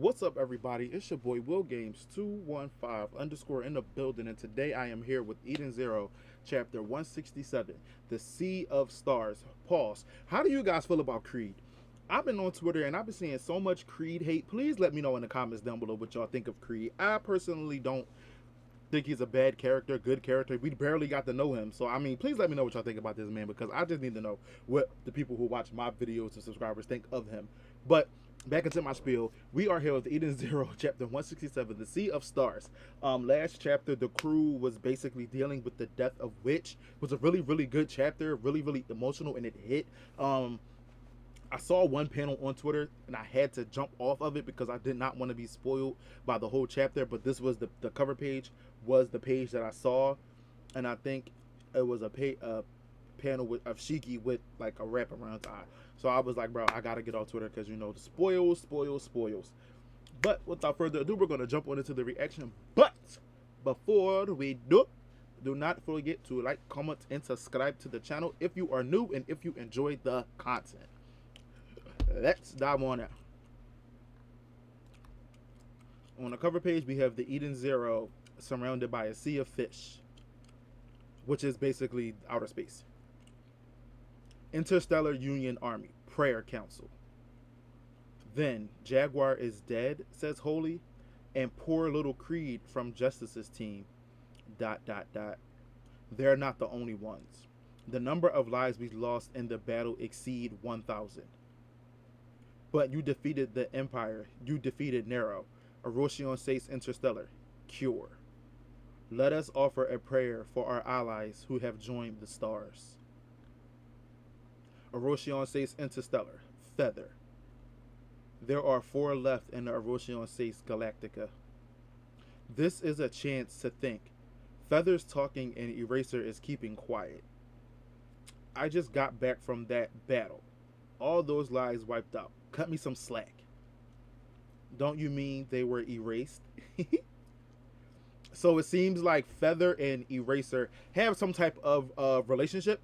What's up, everybody? It's your boy Will Games 215 underscore in the building, and today I am here with Eden Zero, chapter 167, The Sea of Stars. Pause. How do you guys feel about Creed? I've been on Twitter and I've been seeing so much Creed hate. Please let me know in the comments down below what y'all think of Creed. I personally don't think he's a bad character, good character. We barely got to know him. So, I mean, please let me know what y'all think about this man because I just need to know what the people who watch my videos and subscribers think of him. But back into my spiel, we are here with Eden Zero, chapter 167, The Sea of Stars. Last chapter, the crew was basically dealing with the death of Witch. It was a really, really good chapter, really, really emotional, and it hit. I saw one panel on Twitter and I had to jump off of it because I did not want to be spoiled by the whole chapter. But this was the cover page was the page that I saw, and I think it was a panel of Shiki with like a wrap around his eye. So I was like, bro, I gotta get off Twitter because you know the spoils. But without further ado, we're gonna jump on into the reaction. But before we do not forget to like, comment, and subscribe to the channel if you are new and if you enjoy the content. Let's dive on out. On the cover page, we have the Eden Zero surrounded by a sea of fish, which is basically outer space. Interstellar Union Army, Prayer Council. Then, Jaguar is dead, says Holy, and poor little Creed from Justice's team, ... They're not the only ones. The number of lives we lost in the battle exceed 1,000. But you defeated the Empire. You defeated Nero. Erosion says Interstellar. Cure. Let us offer a prayer for our allies who have joined the stars. Erosion says Interstellar. Feather. There are 4 left in the Erosion says Galactica. This is a chance to think. Feather's talking and Eraser is keeping quiet. I just got back from that battle. All those lives wiped out. Cut me some slack. Don't you mean they were erased? So it seems like Feather and Eraser have some type of relationship,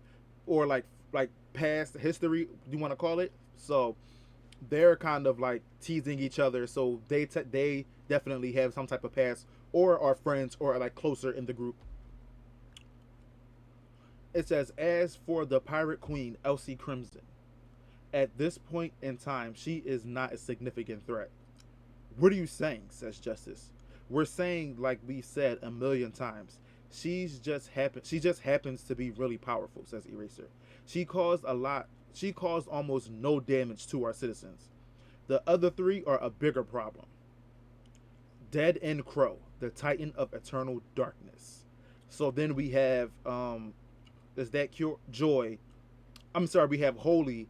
or like past history, you want to call it. So they're kind of like teasing each other. So they definitely have some type of past, or are friends, or are like closer in the group. It says, as for the Pirate Queen, Elsie Crimson. At this point in time, she is not a significant threat. What are you saying, says Justice. We're saying, like we said a million times, she just happens to be really powerful, says Eraser. She caused almost no damage to our citizens. The other 3 are a bigger problem. Dead End Crow, the Titan of Eternal Darkness. So then we have is that Cure Joy? I'm sorry, we have Holy,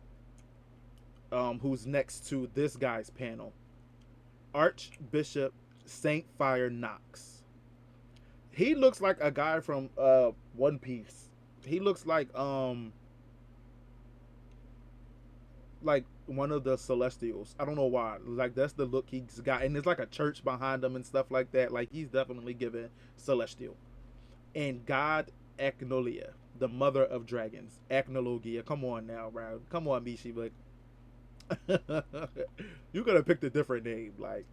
who's next to this guy's panel. Archbishop Saint Fire Knox. He looks like a guy from One Piece. He looks like one of the Celestials. I don't know why. Like that's the look he's got, and there's like a church behind him and stuff like that. Like he's definitely given Celestial. And God Agnolia, the mother of dragons. Agnologia. Come on now, bro. Come on, Mishi, but you could have picked a different name, like,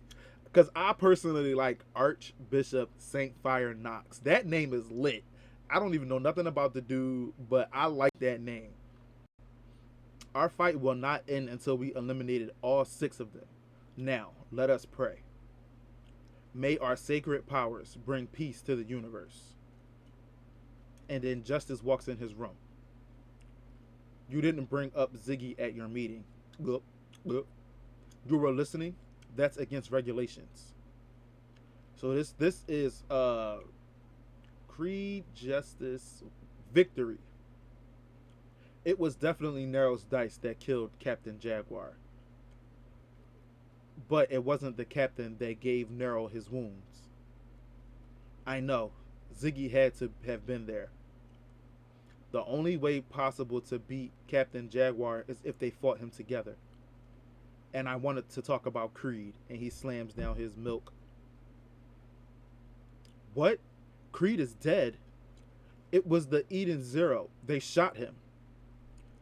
because I personally like Archbishop Saint Fire Knox. That name is lit. I don't even know nothing about the dude, but I like that name. Our fight will not end until we eliminated all 6 of them. Now, let us pray. May our sacred powers bring peace to the universe. And then Justice walks in his room. You didn't bring up Ziggy at your meeting. You were listening. That's against regulations. So this is Creed Justice Victory. It was definitely Nero's dice that killed Captain Jaguar, but it wasn't the captain that gave Nero his wounds. I know Ziggy had to have been there. The only way possible to beat Captain Jaguar is if they fought him together. And I wanted to talk about Creed, and he slams down his milk. What? Creed is dead? It was the Eden Zero. They shot him.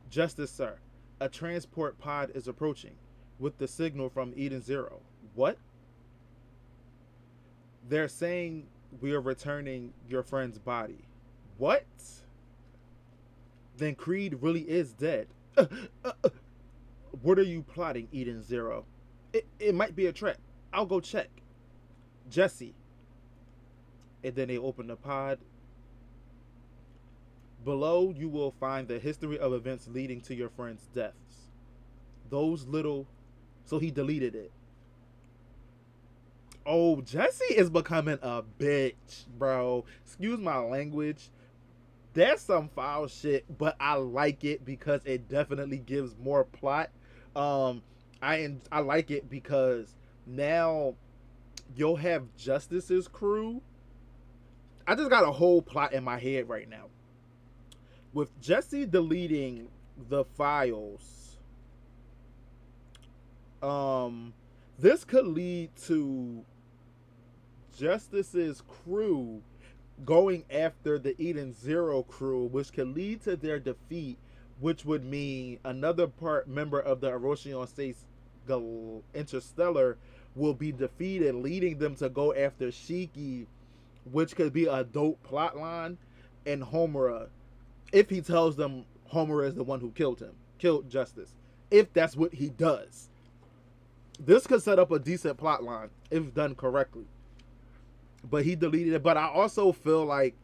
Justice, sir. A transport pod is approaching with the signal from Eden Zero. What? They're saying we are returning your friend's body. What? Then Creed really is dead. What are you plotting, Eden Zero? It might be a trap. I'll go check. Jesse. And then they open the pod. Below, you will find the history of events leading to your friend's deaths. Those little. So he deleted it. Oh, Jesse is becoming a bitch, bro. Excuse my language. That's some foul shit, but I like it because it definitely gives more plot. Um, I like it because now you'll have Justice's crew. I just got a whole plot in my head right now. With Jesse deleting the files, this could lead to Justice's crew going after the Eden Zero crew, which could lead to their defeat, which would mean another part member of the Erosion States Interstellar will be defeated, leading them to go after Shiki, which could be a dope plot line. And Homura, if he tells them Homura is the one who killed Justice, if that's what he does, this could set up a decent plot line if done correctly. But he deleted it. But I also feel like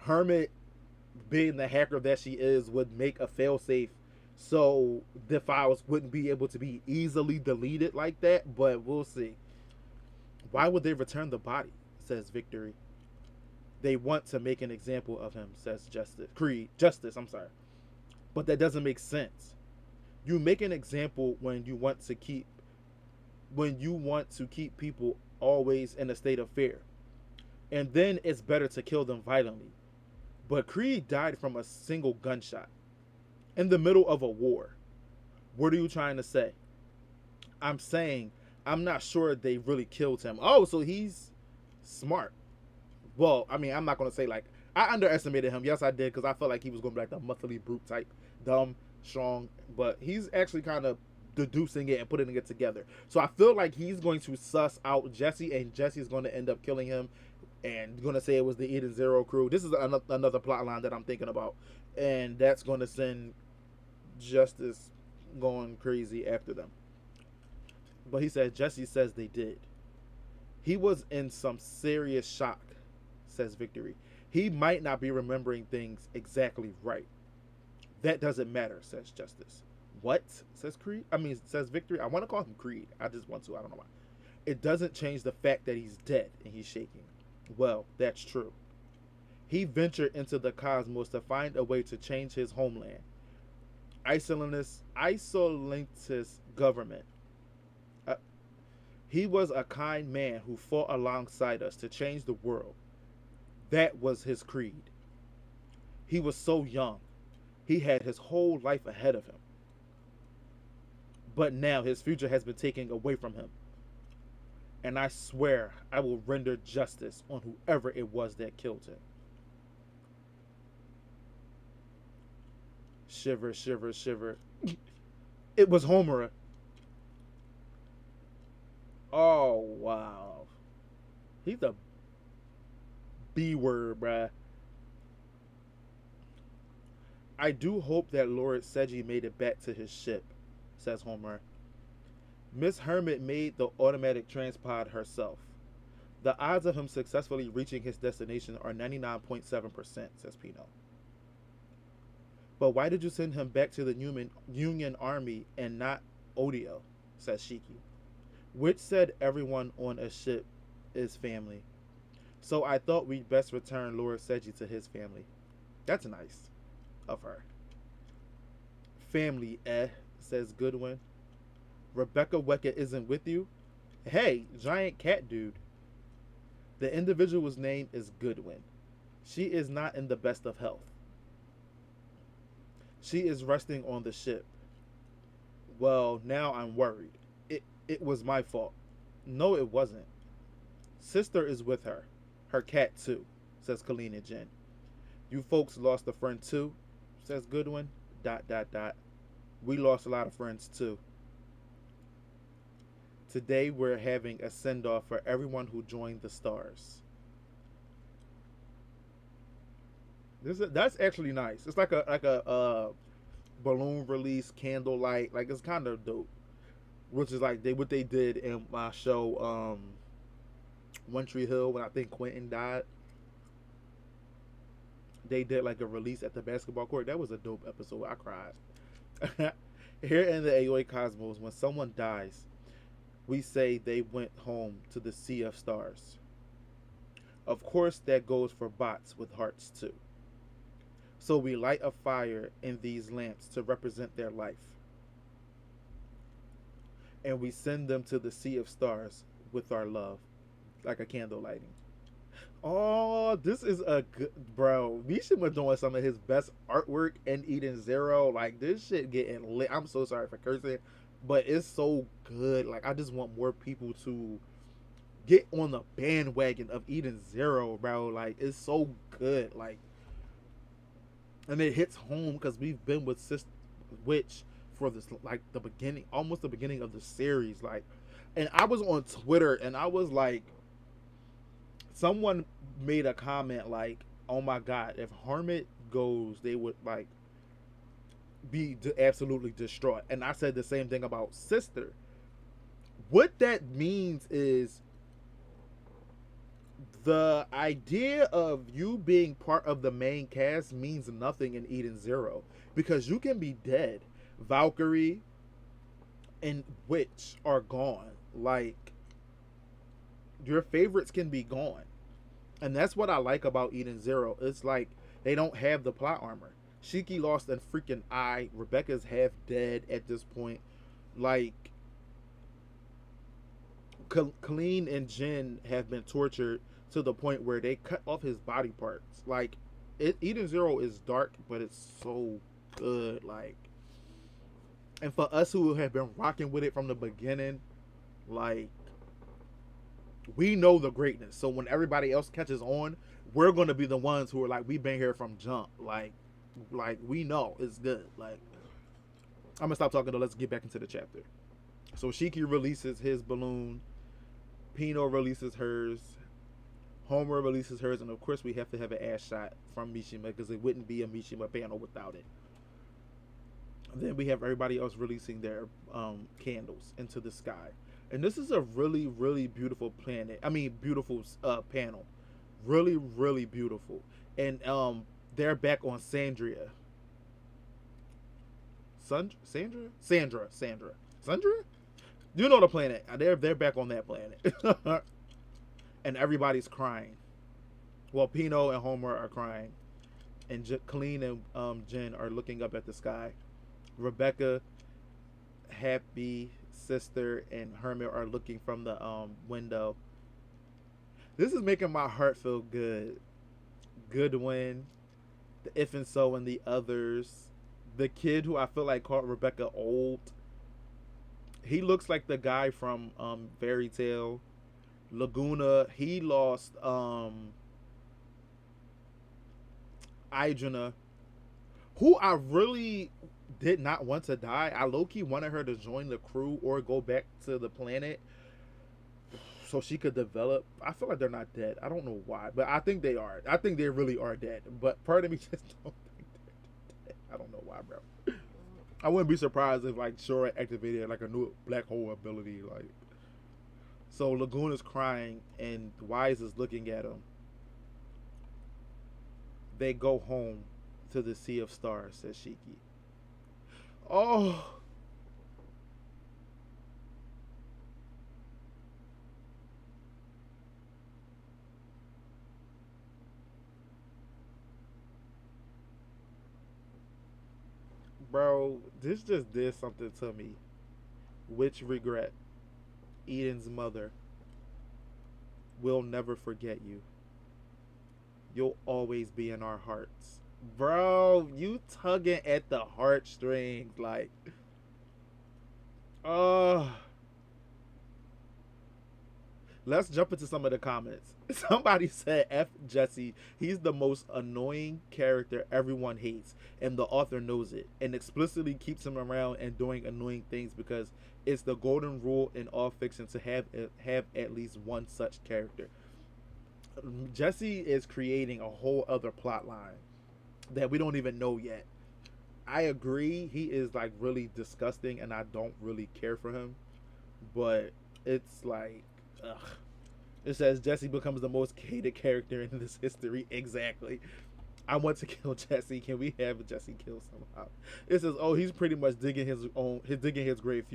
Hermit, being the hacker that she is, would make a failsafe so the files wouldn't be able to be easily deleted like that. But we'll see. Why would they return the body? Says Victory. They want to make an example of him, says Justice, I'm sorry. But that doesn't make sense. You make an example when you want to keep people always in a state of fear. And then it's better to kill them violently. But Creed died from a single gunshot in the middle of a war. What are you trying to say? I'm saying I'm not sure they really killed him. Oh, so he's smart. Well, I mean, I'm not going to say like, I underestimated him. Yes, I did, because I felt like he was going to be like the monthly brute type. Dumb, strong. But he's actually kind of deducing it and putting it together. So I feel like he's going to suss out Jesse, and Jesse's going to end up killing him and going to say it was the Eden Zero crew. This is another plot line that I'm thinking about. And that's going to send Justice going crazy after them. But he said Jesse says they did. He was in some serious shock, says Victory. He might not be remembering things exactly right. That doesn't matter, says Justice. What? Says Victory. I want to call him Creed. I just want to. I don't know why. It doesn't change the fact that he's dead, and he's shaking. Well, that's true. He ventured into the cosmos to find a way to change his homeland. Isolantis government. He was a kind man who fought alongside us to change the world. That was his creed. He was so young. He had his whole life ahead of him. But now his future has been taken away from him. And I swear I will render justice on whoever it was that killed him. Shiver, shiver, shiver. It was Homura. Oh, wow. He's a B word, bruh. I do hope that Lord Seji made it back to his ship, says Homer. Miss Hermit made the automatic transpod herself. The odds of him successfully reaching his destination are 99.7%, says Pino. But why did you send him back to the Union Army and not Odio, says Shiki. Which said everyone on a ship is family. So I thought we'd best return Lord Seji to his family. That's nice of her. Family, says Goodwin. Rebecca Weka isn't with you? Hey, giant cat dude. The individual's name is Goodwin. She is not in the best of health. She is resting on the ship. Well, now I'm worried. It was my fault. No, it wasn't. Sister is with her. Her cat, too, says Kalina Jen. You folks lost a friend, too, says Goodwin. ... We lost a lot of friends, too. Today we're having a send off for everyone who joined the stars. That's actually nice. It's like a balloon release, candlelight. Like it's kind of dope. Which is like what they did in my show, One Tree Hill, when I think Quentin died. They did like a release at the basketball court. That was a dope episode. I cried. Here in the AOA Cosmos, when someone dies, we say they went home to the sea of stars. Of course, that goes for bots with hearts too. So we light a fire in these lamps to represent their life. And we send them to the sea of stars with our love, like a candle lighting. Oh, this is a good bro. Mishima doing some of his best artwork in Eden Zero. Like this shit getting lit. I'm so sorry for cursing, but it's so good. Like I just want more people to get on the bandwagon of Eden Zero, bro. Like it's so good. Like, and it hits home because we've been with Sister Witch for this, like the beginning, almost the beginning of the series. Like, and I was on Twitter and I was like, someone made a comment like, "Oh my God, if Hermit goes, they would like be absolutely distraught." And I said the same thing about Sister. What that means is the idea of you being part of the main cast means nothing in Eden Zero because you can be dead. Valkyrie and Witch are gone. Like your favorites can be gone. And that's what I like about Eden Zero. It's like they don't have the plot armor. Shiki lost a freaking eye. Rebecca's half dead at this point. Like Colleen and Jen have been tortured to the point where they cut off his body parts. Like Eden Zero is dark, but it's so good. Like, and for us who have been rocking with it from the beginning, like we know the greatness. So when everybody else catches on, we're gonna be the ones who are like, we've been here from jump. Like we know it's good. Like I'm gonna stop talking. Let's get back into the chapter. So Shiki releases his balloon. Pino releases hers. Homer releases hers, and of course we have to have an ass shot from Mishima because it wouldn't be a Mishima panel without it. And then we have everybody else releasing their candles into the sky. And this is a really, really beautiful beautiful panel. Really, really beautiful. And they're back on Sandria. Sandra. You know the planet. They're back on that planet. And everybody's crying. Well, Pino and Homer are crying. And Colleen and Jen are looking up at the sky. Rebecca, Happy, Sister, and Hermit are looking from the window. This is making my heart feel good. Goodwin, the If and So and the others. The kid who I feel like called Rebecca old. He looks like the guy from Fairy Tale. Laguna, he lost Idrina, who I really did not want to die. I low-key wanted her to join the crew or go back to the planet so she could develop. I feel like they're not dead. I don't know why, but I think they are. I think they really are dead. But part of me just don't think they're dead. I don't know why, bro. I wouldn't be surprised if like Shora activated like a new black hole ability. Like, so Laguna's crying and Wise is looking at him. They go home to the Sea of Stars, says Shiki. Oh. Bro, this just did something to me. Which regret? Eden's mother. We'll never forget you. You'll always be in our hearts. Bro, you tugging at the heartstrings like, oh. Let's jump into some of the comments. Somebody said F Jesse, he's the most annoying character everyone hates, and the author knows it, and explicitly keeps him around and doing annoying things because it's the golden rule in all fiction to have at least one such character. Jesse is creating a whole other plot line that we don't even know yet. I agree, he is like really disgusting, and I don't really care for him, but it's like, ugh. It says Jesse becomes the most hated character in this history. Exactly. I want to kill Jesse. Can we have Jesse killed somehow? It says, oh, he's pretty much digging his grave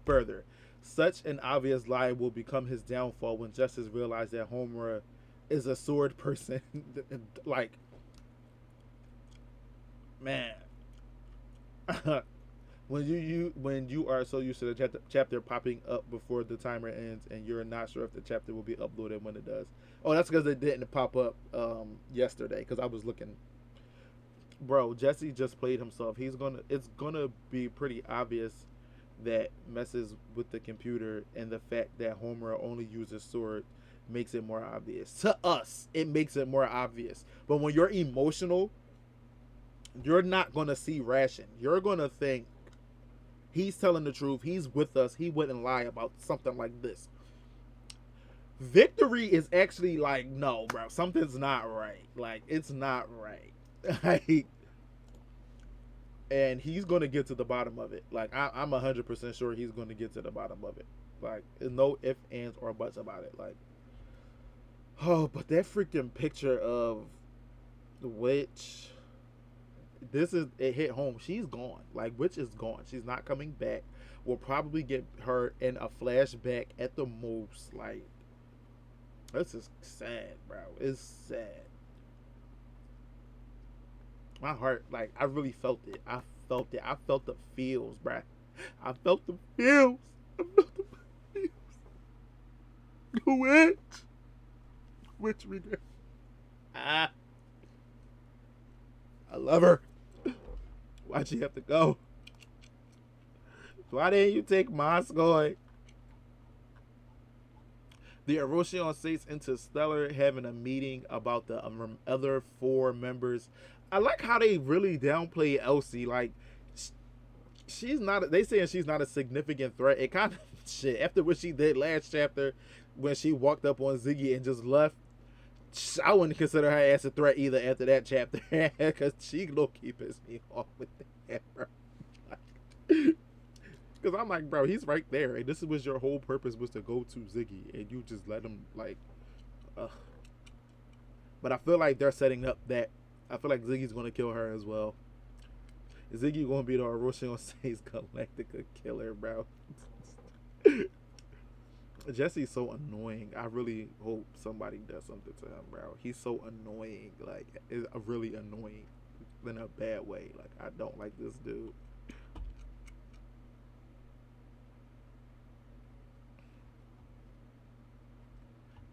further. Such an obvious lie will become his downfall when Justice realizes that Homer is a sword person. Like, man, when you are so used to the chapter popping up before the timer ends, and you're not sure if the chapter will be uploaded when it does. Oh, that's because it didn't pop up yesterday because I was looking. Bro, Jesse just played himself. It's gonna be pretty obvious that messes with the computer, and the fact that Homer only uses sword makes it more obvious. To us, it makes it more obvious. But when you're emotional, you're not gonna see ration. You're gonna think he's telling the truth. He's with us. He wouldn't lie about something like this. Victory is actually like, no, bro, something's not right. Like, it's not right. Like, and he's gonna get to the bottom of it. Like, I'm 100% sure he's gonna get to the bottom of it. Like, there's no ifs, ands, or buts about it. Like, oh, but that freaking picture of the witch. It hit home. She's gone. Like, Witch is gone. She's not coming back. We'll probably get her in a flashback at the most. Like, this is sad, bro. It's sad. My heart, like, I really felt it. I felt it. I felt the feels, bro. I felt the feels. I felt the feels. The witch. Witch Regert. Ah, I love her. Why'd she have to go? Why didn't you take Moscow? The Erosion States Interstellar having a meeting about the other four members. I like how they really downplay Elsie. Like, she's not. They saying she's not a significant threat. It kind of shit after what she did last chapter when she walked up on Ziggy and just left. I wouldn't consider her as a threat either after that chapter because she low key pissed me off with that, bro. Because I'm like, bro, he's right there, and this was your whole purpose was to go to Ziggy, and you just let him like. Ugh. But I feel like they're setting up that. I feel like Ziggy's gonna kill her as well. Ziggy gonna be the Orochimaru Says Galactica killer, bro. Jesse's so annoying. I really hope somebody does something to him, bro. He's so annoying. Like, it's really annoying in a bad way. Like, I don't like this dude.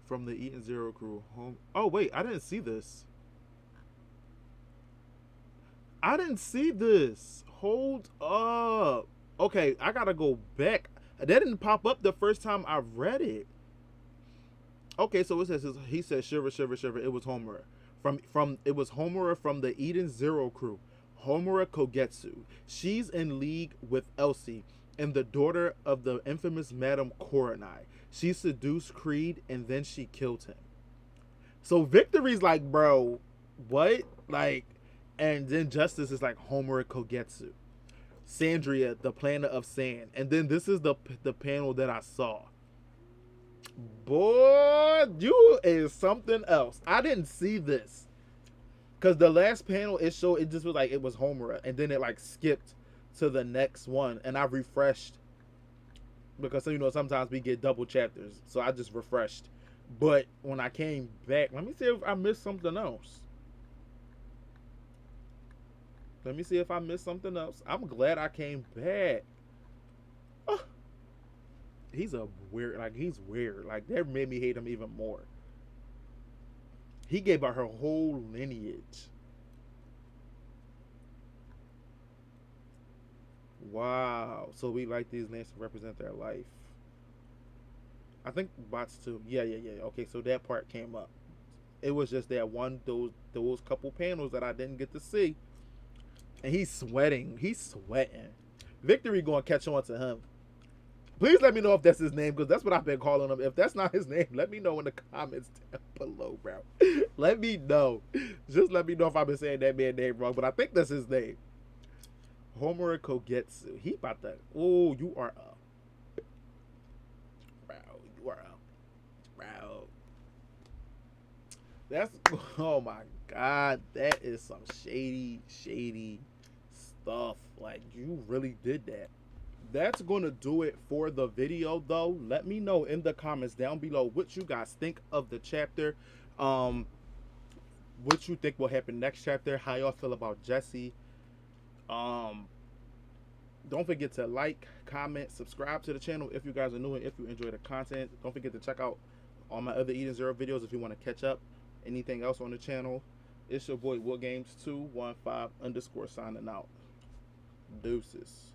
From the Eaton Zero crew home. Oh wait, I didn't see this. I didn't see this. Hold up. Okay, I gotta go back. That didn't pop up the first time I read it. Okay, so it says he says shiver, shiver, shiver. It was Homura from it was Homura from the Eden Zero crew. Homura Kogetsu. She's in league with Elsie and the daughter of the infamous Madame Koronai. She seduced Creed and then she killed him. So Victory's like, bro, what? Like, and then Justice is like Homura Kogetsu. Sandria, the planet of sand. And then this is the panel that I saw. Boy, you is something else. I didn't see this. Cause the last panel it showed it just was like it was Homura, and then it like skipped to the next one, and I refreshed because sometimes we get double chapters, so I just refreshed. But when I came back, let me see if I missed something else. Let me see if I missed something else. I'm glad I came back. Oh, he's weird. Like, that made me hate him even more. He gave her whole lineage. Wow. So we like these names to represent their life. I think bots too. Yeah, yeah, yeah. Okay, so that part came up. It was just that one those couple panels that I didn't get to see, and he's sweating. He's sweating. Victory gonna catch on to him. Please let me know if that's his name, because that's what I've been calling him. If that's not his name, let me know in the comments down below, bro. Let me know. Just let me know if I've been saying that man's name wrong, but I think that's his name. Homer Kogetsu. He about to. Oh, you are up. Bro, you are up. Bro. That's. Oh my God. That is some shady, shady stuff. Like, you really did that. That's going to do it for the video, though. Let me know in the comments down below what you guys think of the chapter. Um, what you think will happen next chapter. How y'all feel about Jesse. Um, don't forget to like, comment, subscribe to the channel if you guys are new and if you enjoy the content. Don't forget to check out all my other Eden Zero videos if you want to catch up. Anything else on the channel. It's your boy WillGames215 _ signing out. Deuces.